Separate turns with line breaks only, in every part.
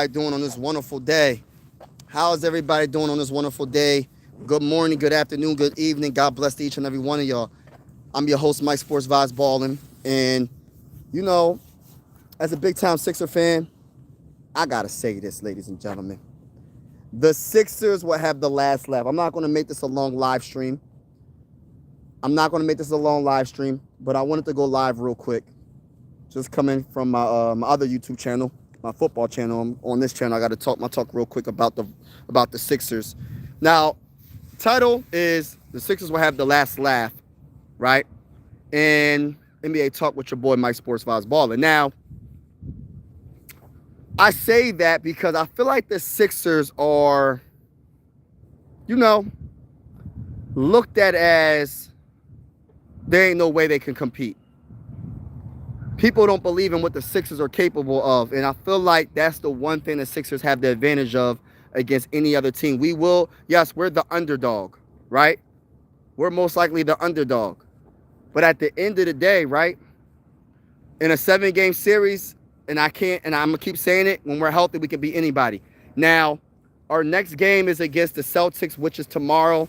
Doing on this wonderful day? How is everybody doing on this wonderful day? Good morning, good afternoon, good evening. God bless to each and every one of y'all. I'm your host, Mike Sports Vibes Ballin. And, you know, as a big time Sixer fan, I got to say this, ladies and gentlemen. The Sixers will have the last laugh. I'm not going to make this a long live stream. But I wanted to go live real quick. Just coming from my other YouTube channel, my football channel. On this channel, I got to talk real quick about the Sixers. Now, title is the Sixers will have the last laugh, right? And NBA Talk with your boy Mike Sports Vibes Ballin. Now, I say that because I feel like the Sixers are, looked at as there ain't no way they can compete. People don't believe in what the Sixers are capable of, and I feel like that's the one thing the Sixers have the advantage of against any other team. We're the underdog, right? We're most likely the underdog. But at the end of the day, right, in a 7-game series, and I'm going to keep saying it, when we're healthy, we can beat anybody. Now, our next game is against the Celtics, which is tomorrow.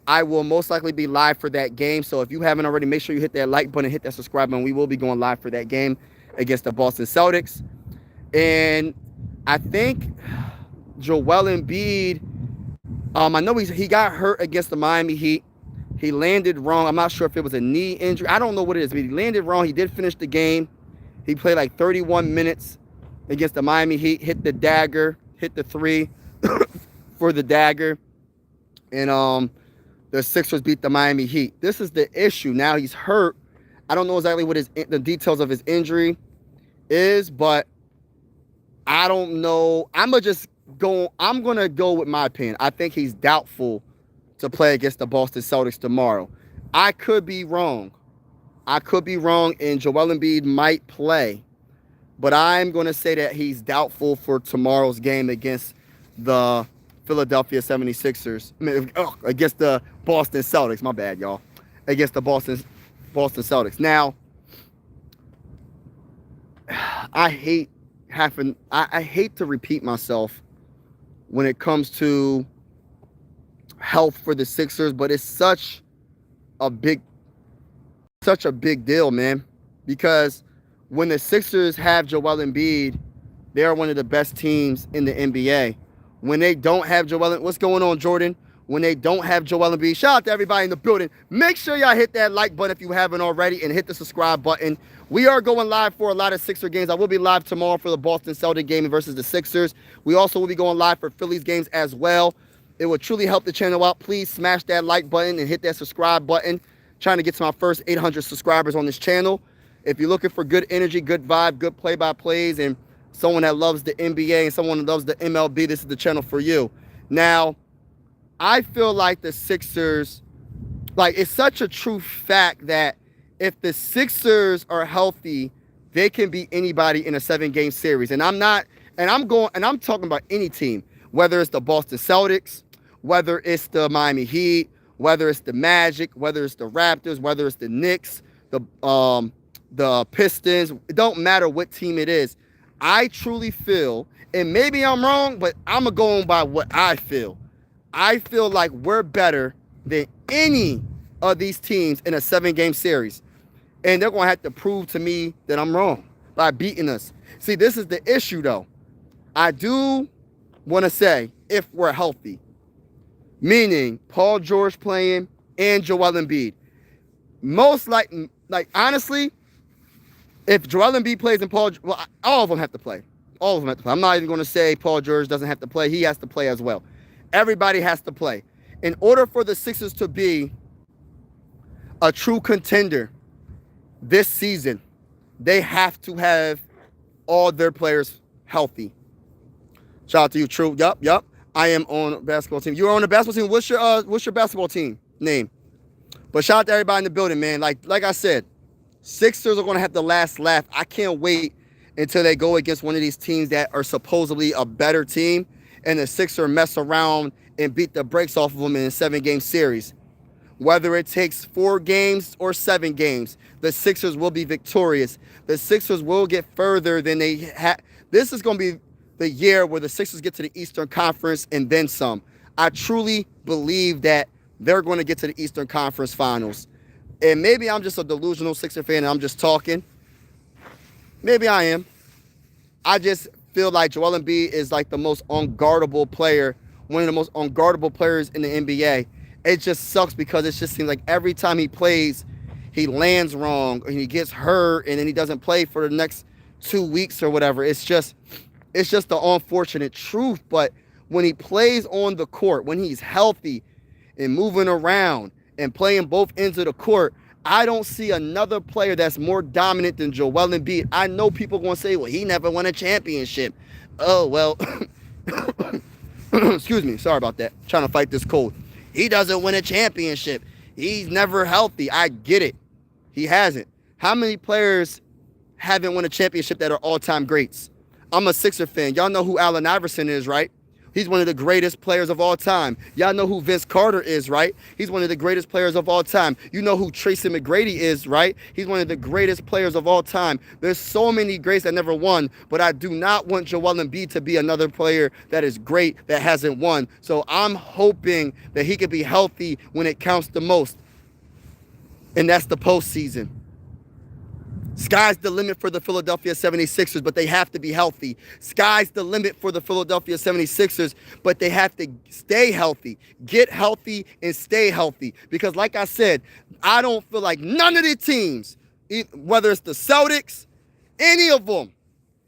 I will most likely be live for that game. So if you haven't already, make sure you hit that like button, hit that subscribe button. We will be going live for that game against the Boston Celtics. And I think Joel Embiid, I know he got hurt against the Miami Heat. He landed wrong. I'm not sure if it was a knee injury. I don't know what it is, but he landed wrong. He did finish the game. He played like 31 minutes against the Miami Heat, hit the dagger, hit the three for the dagger. And the Sixers beat the Miami Heat. This is the issue. Now he's hurt. I don't know exactly what the details of his injury is, but I don't know. I'm going to go with my opinion. I think he's doubtful to play against the Boston Celtics tomorrow. I could be wrong. And Joel Embiid might play. But I'm going to say that he's doubtful for tomorrow's game against the Philadelphia 76ers. Against the Boston Celtics. My bad, y'all. Against the Boston Celtics. Now, I hate to repeat myself when it comes to health for the Sixers, but it's such a big deal, man. Because when the Sixers have Joel Embiid, they're one of the best teams in the NBA. When they don't have Joel, what's going on, Jordan? When they don't have Joel Embiid, shout out to everybody in the building. Make sure y'all hit that like button if you haven't already, and hit the subscribe button. We are going live for a lot of Sixer games. I will be live tomorrow for the Boston Celtics game versus the Sixers. We also will be going live for Phillies games as well. It would truly help the channel out. Please smash that like button and hit that subscribe button. Trying to get to my first 800 subscribers on this channel. If you're looking for good energy, good vibe, good play-by-plays, and someone that loves the NBA and someone that loves the MLB, this is the channel for you. Now, I feel like the Sixers, it's such a true fact that if the Sixers are healthy, they can beat anybody in a 7-game series. And I'm talking about any team, whether it's the Boston Celtics, whether it's the Miami Heat, whether it's the Magic, whether it's the Raptors, whether it's the Knicks, the Pistons. It don't matter what team it is. I truly feel, and maybe I'm wrong, but I'm going to go on by what I feel. I feel like we're better than any of these teams in a 7-game series. And they're going to have to prove to me that I'm wrong by beating us. See, this is the issue, though. I do want to say if we're healthy, meaning Paul George playing and Joel Embiid. Most honestly, if Joel Embiid plays and all of them have to play. I'm not even going to say Paul George doesn't have to play. He has to play as well. Everybody has to play. In order for the Sixers to be a true contender this season, they have to have all their players healthy. Shout out to you, True. Yup. I am on a basketball team. You're on a basketball team. What's your basketball team name? But shout out to everybody in the building, man. Like I said, Sixers are going to have the last laugh. I can't wait until they go against one of these teams that are supposedly a better team, and the Sixers mess around and beat the brakes off of them in a 7-game series. Whether it takes 4 games or 7 games, the Sixers will be victorious. The Sixers will get further than they had. This is going to be the year where the Sixers get to the Eastern Conference and then some. I truly believe that they're going to get to the Eastern Conference Finals. And maybe I'm just a delusional Sixer fan and I'm just talking. Maybe I am. I just feel like Joel Embiid is like the most unguardable player, one of the most unguardable players in the NBA. It just sucks because it just seems like every time he plays, he lands wrong and he gets hurt and then he doesn't play for the next 2 weeks or whatever. It's just the unfortunate truth. But when he plays on the court, when he's healthy and moving around and playing both ends of the court, I don't see another player that's more dominant than Joel Embiid. I know people are going to say, well, he never won a championship. Oh, well, excuse me. Sorry about that. I'm trying to fight this cold. He doesn't win a championship. He's never healthy. I get it. He hasn't. How many players haven't won a championship that are all-time greats? I'm a Sixer fan. Y'all know who Allen Iverson is, right? He's one of the greatest players of all time. Y'all know who Vince Carter is, right? He's one of the greatest players of all time. You know who Tracy McGrady is, right? He's one of the greatest players of all time. There's so many greats that never won, but I do not want Joel Embiid to be another player that is great that hasn't won. So I'm hoping that he can be healthy when it counts the most, and that's the postseason. Sky's the limit for the Philadelphia 76ers, but they have to be healthy. Sky's the limit for the Philadelphia 76ers, but they have to stay healthy. Get healthy and stay healthy. Because like I said, I don't feel like none of the teams, whether it's the Celtics, any of them,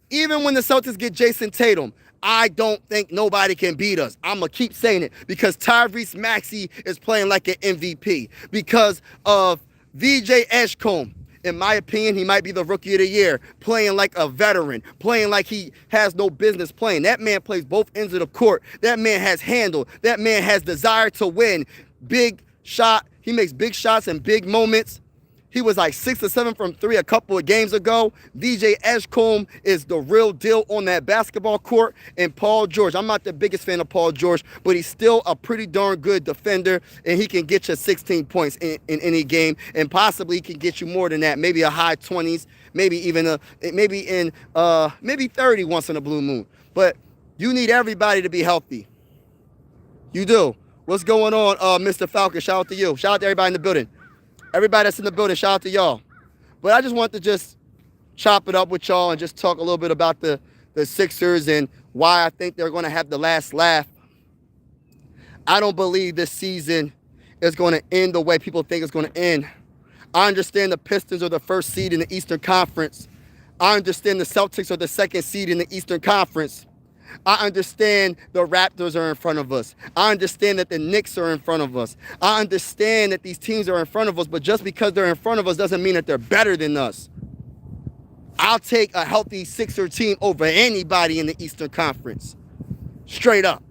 even when the Celtics get Jason Tatum, I don't think nobody can beat us. I'm going to keep saying it because Tyrese Maxey is playing like an MVP. Because of VJ Edgecombe. In my opinion, he might be the rookie of the year, playing like a veteran, playing like he has no business playing. That man plays both ends of the court. That man has handle. That man has desire to win. Big shot. He makes big shots in big moments. He was like 6 or 7 from 3 a couple of games ago. VJ Edgecombe is the real deal on that basketball court. And Paul George, I'm not the biggest fan of Paul George, but he's still a pretty darn good defender, and he can get you 16 points in any game, and possibly he can get you more than that, maybe a high 20s, maybe even maybe 30 once in a blue moon. But you need everybody to be healthy. You do. What's going on, Mr. Falcon? Shout out to you. Shout out to everybody in the building. Everybody that's in the building, shout out to y'all. But I just want to just chop it up with y'all and just talk a little bit about the Sixers and why I think they're going to have the last laugh. I don't believe this season is going to end the way people think it's going to end. I understand the Pistons are the first seed in the Eastern Conference. I understand the Celtics are the second seed in the Eastern Conference. I understand the Raptors are in front of us. I understand that the Knicks are in front of us. I understand that these teams are in front of us, but just because they're in front of us doesn't mean that they're better than us. I'll take a healthy Sixer team over anybody in the Eastern Conference. Straight up.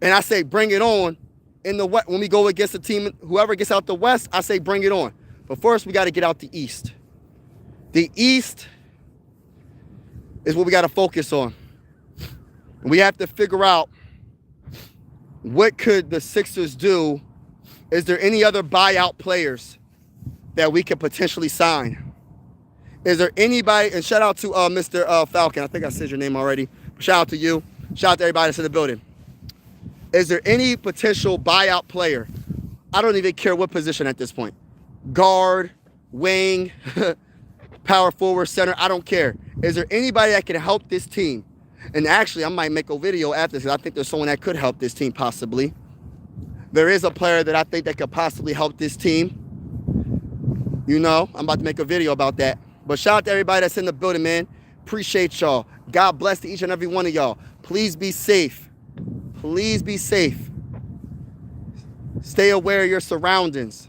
And I say bring it on in the West. When we go against a team, whoever gets out the West, I say bring it on. But first, we got to get out the East. The East is what we got to focus on. We have to figure out what could the Sixers do. Is there any other buyout players that we could potentially sign? Is there anybody, and shout out to Mr. Falcon. I think I said your name already. Shout out to you. Shout out to everybody that's in the building. Is there any potential buyout player? I don't even care what position at this point. Guard, wing, power forward, center, I don't care. Is there anybody that can help this team? And actually, I might make a video after this because I think there's someone that could help this team possibly. There is a player that I think that could possibly help this team. You know, I'm about to make a video about that. But shout out to everybody that's in the building, man. Appreciate y'all. God bless to each and every one of y'all. Please be safe. Please be safe. Stay aware of your surroundings.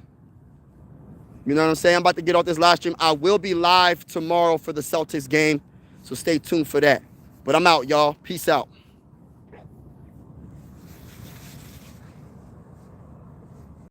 You know what I'm saying? I'm about to get off this live stream. I will be live tomorrow for the Celtics game, so stay tuned for that. But I'm out, y'all. Peace out.